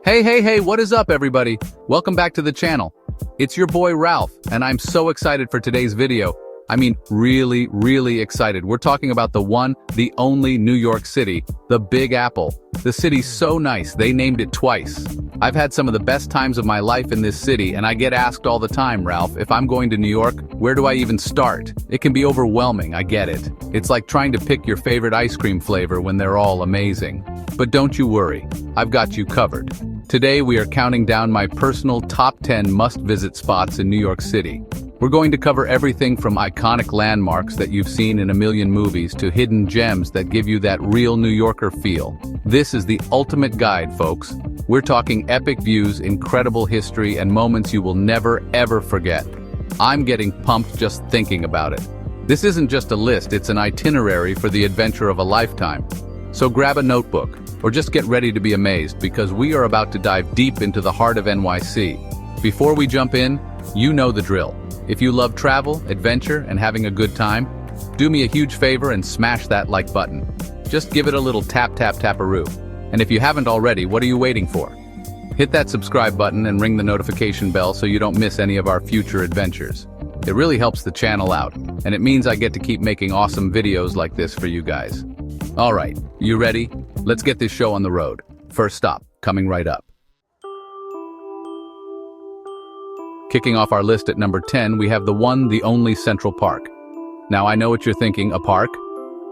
Hey, what is up, everybody? Welcome back to the channel. It's your boy Ralph, and I'm so excited for today's video. I mean, really excited. We're talking about the one, the only New York City, the Big Apple. The city's so nice, they named it twice. I've had some of the best times of my life in this city, and I get asked all the time, Ralph, if I'm going to New York, where do I even start? It can be overwhelming, I get it. It's like trying to pick your favorite ice cream flavor when they're all amazing. But don't you worry, I've got you covered. Today we are counting down my personal top 10 must-visit spots in New York City. We're going to cover everything from iconic landmarks that you've seen in a million movies to hidden gems that give you that real New Yorker feel. This is the ultimate guide, folks. We're talking epic views, incredible history, and moments you will never ever forget. I'm getting pumped just thinking about it. This isn't just a list, it's an itinerary for the adventure of a lifetime. So grab a notebook, or just get ready to be amazed because we are about to dive deep into the heart of NYC. Before we jump in, you know the drill. If you love travel, adventure, and having a good time, do me a huge favor and smash that like button. Just give it a little taparoo. And if you haven't already, what are you waiting for? Hit that subscribe button and ring the notification bell so you don't miss any of our future adventures. It really helps the channel out, and it means I get to keep making awesome videos like this for you guys. Alright, you ready? Let's get this show on the road. First stop, coming right up. Kicking off our list at number 10, we have the one, the only Central Park. Now I know what you're thinking, a park?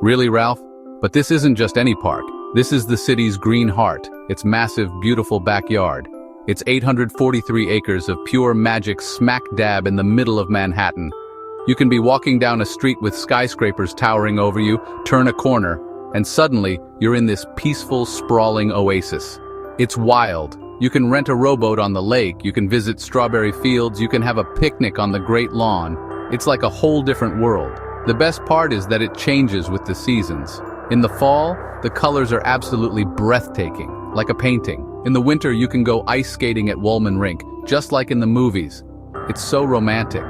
Really, Ralph? But this isn't just any park. This is the city's green heart, its massive, beautiful backyard. It's 843 acres of pure magic smack dab in the middle of Manhattan. You can be walking down a street with skyscrapers towering over you, turn a corner, and suddenly you're in this peaceful, sprawling oasis. It's wild. You can rent a rowboat on the lake, you can visit strawberry fields, you can have a picnic on the Great Lawn. It's like a whole different world. The best part is that it changes with the seasons. In the fall, the colors are absolutely breathtaking, like a painting. In the winter, you can go ice skating at Wollman Rink, just like in the movies. It's so romantic.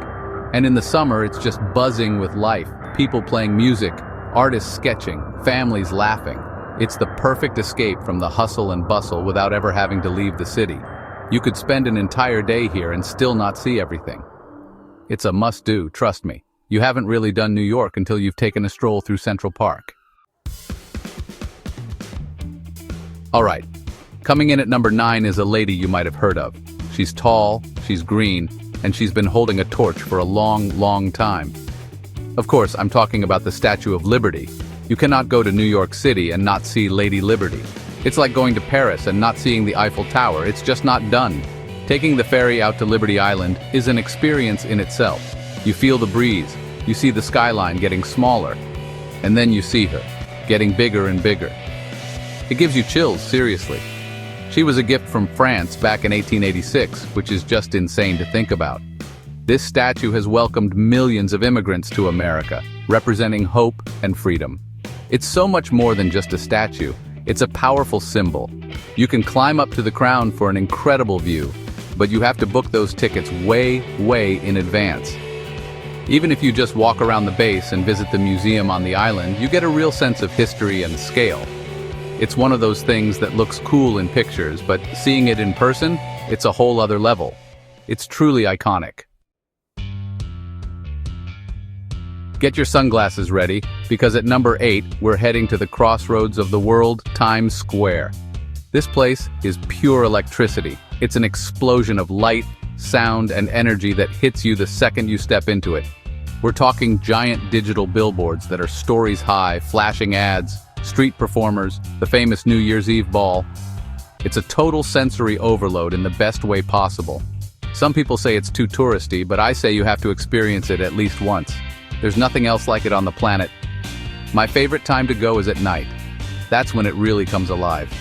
And in the summer, it's just buzzing with life, people playing music, artists sketching, families laughing. It's the perfect escape from the hustle and bustle without ever having to leave the city. You could spend an entire day here and still not see everything. It's a must-do, trust me. You haven't really done New York until you've taken a stroll through Central Park. Alright, coming in at number 9 is a lady you might have heard of. She's tall, she's green, and she's been holding a torch for a long time. Of course, I'm talking about the Statue of Liberty. You cannot go to New York City and not see Lady Liberty. It's like going to Paris and not seeing the Eiffel Tower. It's just not done. Taking the ferry out to Liberty Island is an experience in itself. You feel the breeze, you see the skyline getting smaller, and then you see her, getting bigger and bigger. It gives you chills, seriously. She was a gift from France back in 1886, which is just insane to think about. This statue has welcomed millions of immigrants to America, representing hope and freedom. It's so much more than just a statue. It's a powerful symbol. You can climb up to the crown for an incredible view, but you have to book those tickets way in advance. Even if you just walk around the base and visit the museum on the island, you get a real sense of history and scale. It's one of those things that looks cool in pictures, but seeing it in person, it's a whole other level. It's truly iconic. Get your sunglasses ready, because at number 8, we're heading to the crossroads of the world, Times Square. This place is pure electricity. It's an explosion of light, sound, and energy that hits you the second you step into it. We're talking giant digital billboards that are stories high, flashing ads, street performers, the famous New Year's Eve ball. It's a total sensory overload in the best way possible. Some people say it's too touristy, but I say you have to experience it at least once. There's nothing else like it on the planet. My favorite time to go is at night. That's when it really comes alive.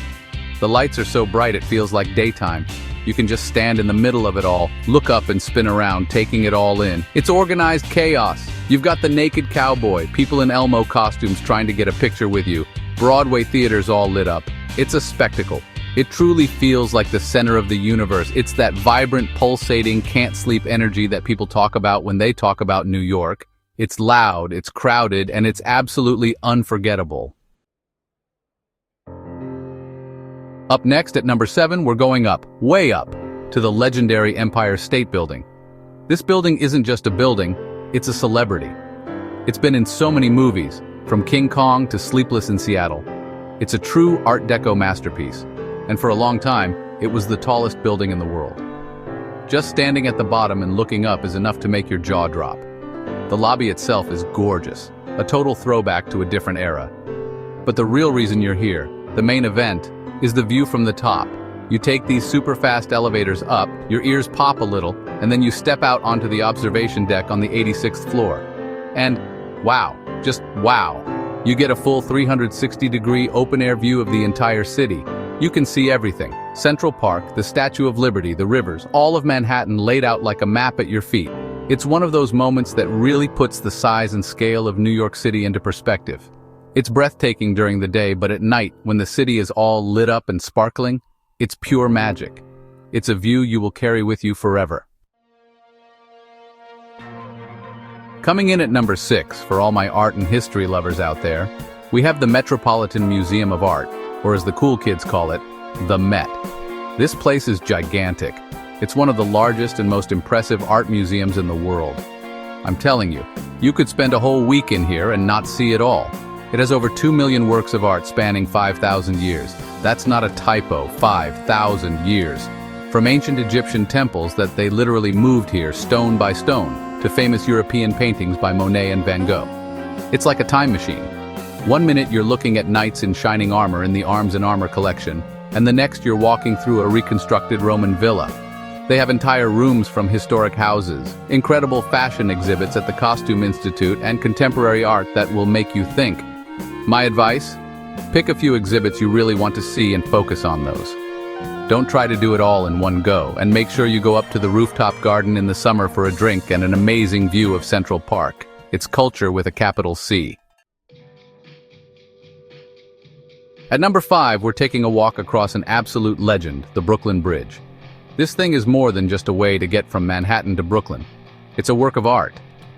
The lights are so bright it feels like daytime. You can just stand in the middle of it all, look up and spin around, taking it all in. It's organized chaos. You've got the naked cowboy, people in Elmo costumes trying to get a picture with you, Broadway theaters all lit up. It's a spectacle. It truly feels like the center of the universe. It's that vibrant, pulsating, can't-sleep energy that people talk about when they talk about New York. It's loud, it's crowded, and it's absolutely unforgettable. Up next at number 7, we're going up, way up, to the legendary Empire State Building. This building isn't just a building, it's a celebrity. It's been in so many movies, from King Kong to Sleepless in Seattle. It's a true Art Deco masterpiece, and for a long time, it was the tallest building in the world. Just standing at the bottom and looking up is enough to make your jaw drop. The lobby itself is gorgeous, a total throwback to a different era. But the real reason you're here, the main event, is the view from the top. You take these super fast elevators up, your ears pop a little, and then you step out onto the observation deck on the 86th floor. And wow, just wow. You get a full 360-degree open-air view of the entire city. You can see everything. Central Park, the Statue of Liberty, the rivers, all of Manhattan laid out like a map at your feet. It's one of those moments that really puts the size and scale of New York City into perspective. It's breathtaking during the day, but at night, when the city is all lit up and sparkling, it's pure magic. It's a view you will carry with you forever. Coming in at number 6, for all my art and history lovers out there, we have the Metropolitan Museum of Art, or as the cool kids call it, the Met. This place is gigantic. It's one of the largest and most impressive art museums in the world. I'm telling you, you could spend a whole week in here and not see it all. It has over 2 million works of art spanning 5,000 years. That's not a typo, 5,000 years. From ancient Egyptian temples that they literally moved here stone by stone, to famous European paintings by Monet and Van Gogh. It's like a time machine. One minute you're looking at knights in shining armor in the Arms and Armor collection, and the next you're walking through a reconstructed Roman villa. They have entire rooms from historic houses, incredible fashion exhibits at the Costume Institute, and contemporary art that will make you think. My advice? Pick a few exhibits you really want to see and focus on those. Don't try to do it all in one go, and make sure you go up to the rooftop garden in the summer for a drink and an amazing view of Central Park. It's culture with a capital C. At number 5, we're taking a walk across an absolute legend, the Brooklyn Bridge. This thing is more than just a way to get from Manhattan to Brooklyn. It's a work of art.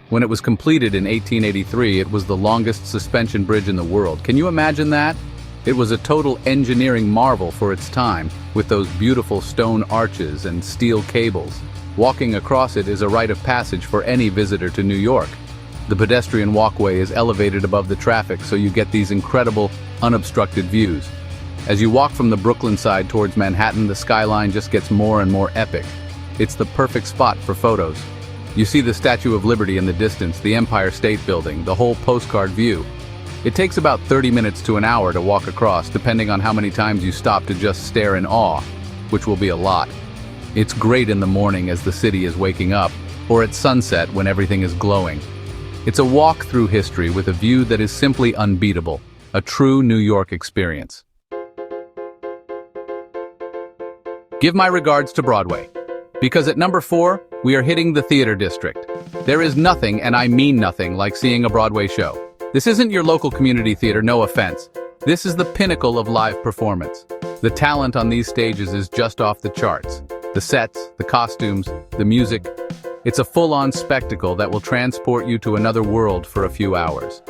When it was completed in 1883, it was the longest suspension bridge in the world. Can you imagine that? It was a total engineering marvel for its time, with those beautiful stone arches and steel cables. Walking across it is a rite of passage for any visitor to New York. The pedestrian walkway is elevated above the traffic, so you get these incredible, unobstructed views. As you walk from the Brooklyn side towards Manhattan, the skyline just gets more and more epic. It's the perfect spot for photos. You see the Statue of Liberty in the distance, the Empire State Building, the whole postcard view. It takes about 30 minutes to an hour to walk across, depending on how many times you stop to just stare in awe, which will be a lot. It's great in the morning as the city is waking up, or at sunset when everything is glowing. It's a walk through history with a view that is simply unbeatable, a true New York experience. Give my regards to Broadway, because at number 4, we are hitting the theater district. There is nothing, and I mean nothing, like seeing a Broadway show. This isn't your local community theater, no offense. This is the pinnacle of live performance. The talent on these stages is just off the charts. The sets, the costumes, the music. It's a full-on spectacle that will transport you to another world for a few hours.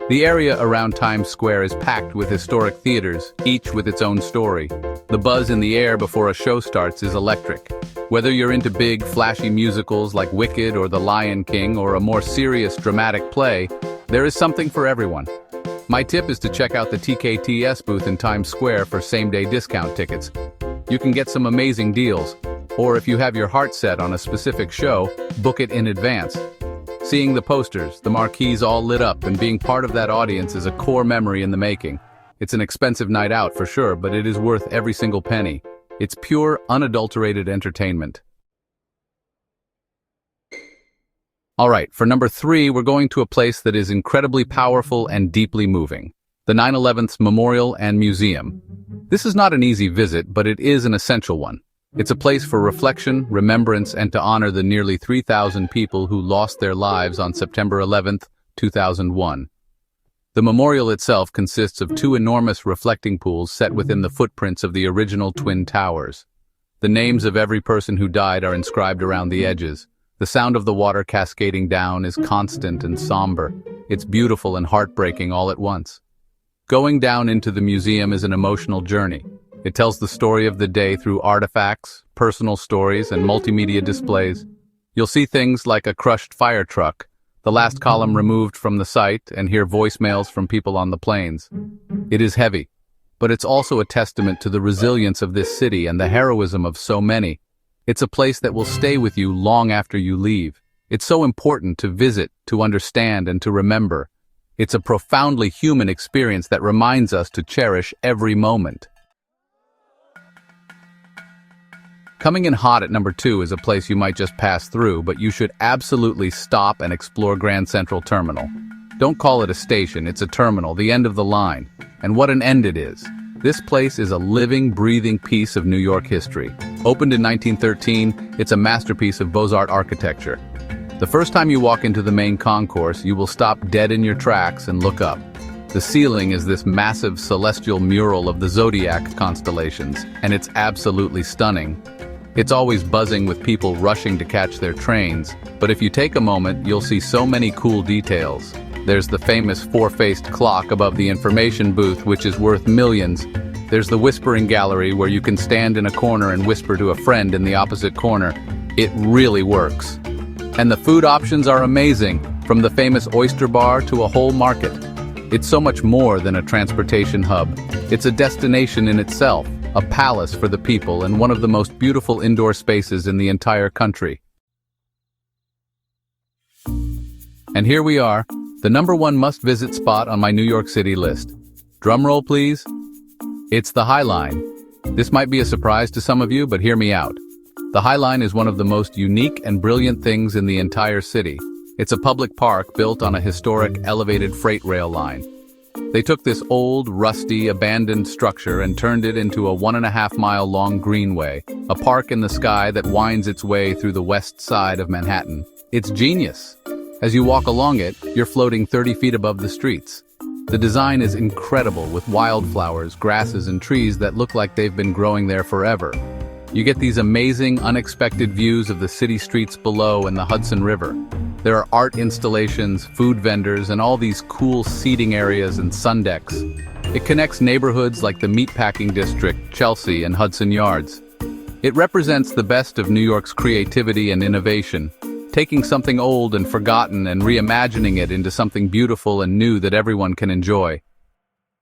The area around Times Square is packed with historic theaters, each with its own story. The buzz in the air before a show starts is electric. Whether you're into big, flashy musicals like Wicked or The Lion King, or a more serious, dramatic play, there is something for everyone. My tip is to check out the TKTS booth in Times Square for same-day discount tickets. You can get some amazing deals, or if you have your heart set on a specific show, book it in advance. Seeing the posters, the marquees all lit up, and being part of that audience is a core memory in the making. It's an expensive night out for sure, but it is worth every single penny. It's pure, unadulterated entertainment. All right, for number 3, we're going to a place that is incredibly powerful and deeply moving. The 9/11 Memorial and Museum. This is not an easy visit, but it is an essential one. It's a place for reflection, remembrance, and to honor the nearly 3,000 people who lost their lives on September 11, 2001. The memorial itself consists of 2 enormous reflecting pools set within the footprints of the original Twin Towers. The names of every person who died are inscribed around the edges. The sound of the water cascading down is constant and somber. It's beautiful and heartbreaking all at once. Going down into the museum is an emotional journey. It tells the story of the day through artifacts, personal stories, and multimedia displays. You'll see things like a crushed fire truck, the last column removed from the site, and hear voicemails from people on the planes. It is heavy, but it's also a testament to the resilience of this city and the heroism of so many. It's a place that will stay with you long after you leave. It's so important to visit, to understand, and to remember. It's a profoundly human experience that reminds us to cherish every moment. Coming in hot at number 2 is a place you might just pass through, but you should absolutely stop and explore Grand Central Terminal. Don't call it a station, it's a terminal, the end of the line. And what an end it is. This place is a living, breathing piece of New York history. Opened in 1913, it's a masterpiece of Beaux-Arts architecture. The first time you walk into the main concourse, you will stop dead in your tracks and look up. The ceiling is this massive celestial mural of the zodiac constellations, and it's absolutely stunning. It's always buzzing with people rushing to catch their trains, but if you take a moment, you'll see so many cool details. There's the famous four-faced clock above the information booth, which is worth millions. There's the whispering gallery where you can stand in a corner and whisper to a friend in the opposite corner. It really works. And the food options are amazing, from the famous oyster bar to a whole market. It's so much more than a transportation hub. It's a destination in itself, a palace for the people, and one of the most beautiful indoor spaces in the entire country. And here we are, the number 1 must-visit spot on my New York City list. Drumroll, please. It's the High Line. This might be a surprise to some of you, but hear me out. The High Line is one of the most unique and brilliant things in the entire city. It's a public park built on a historic elevated freight rail line. They took this old, rusty, abandoned structure and turned it into a 1.5-mile-long greenway, a park in the sky that winds its way through the west side of Manhattan. It's genius. As you walk along it, you're floating 30 feet above the streets. The design is incredible, with wildflowers, grasses, and trees that look like they've been growing there forever. You get these amazing, unexpected views of the city streets below and the Hudson River. There are art installations, food vendors, and all these cool seating areas and sun decks. It connects neighborhoods like the Meatpacking District, Chelsea, and Hudson Yards. It represents the best of New York's creativity and innovation, taking something old and forgotten and reimagining it into something beautiful and new that everyone can enjoy.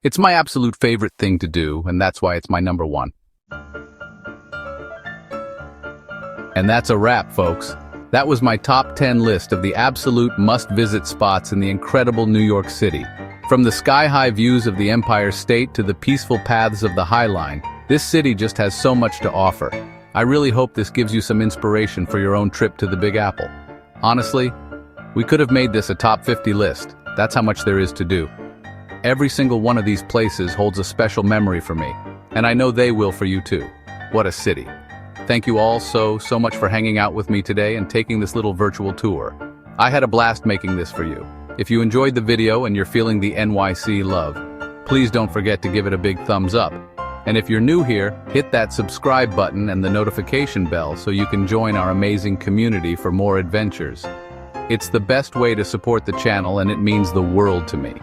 It's my absolute favorite thing to do, and that's why it's my number 1. And that's a wrap, folks. That was my top 10 list of the absolute must-visit spots in the incredible New York City. From the sky-high views of the Empire State to the peaceful paths of the High Line, this city just has so much to offer. I really hope this gives you some inspiration for your own trip to the Big Apple. Honestly, we could have made this a top 50 list. That's how much there is to do. Every single one of these places holds a special memory for me, and I know they will for you too. What a city. Thank you all so much for hanging out with me today and taking this little virtual tour. I had a blast making this for you. If you enjoyed the video and you're feeling the NYC love, please don't forget to give it a big thumbs up. And if you're new here, hit that subscribe button and the notification bell so you can join our amazing community for more adventures. It's the best way to support the channel, and it means the world to me.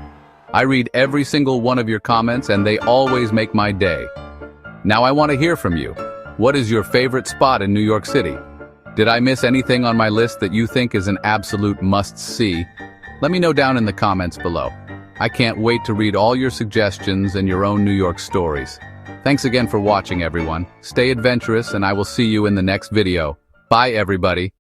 I read every single one of your comments and they always make my day. Now I want to hear from you. What is your favorite spot in New York City? Did I miss anything on my list that you think is an absolute must-see? Let me know down in the comments below. I can't wait to read all your suggestions and your own New York stories. Thanks again for watching, everyone. Stay adventurous, and I will see you in the next video. Bye, everybody.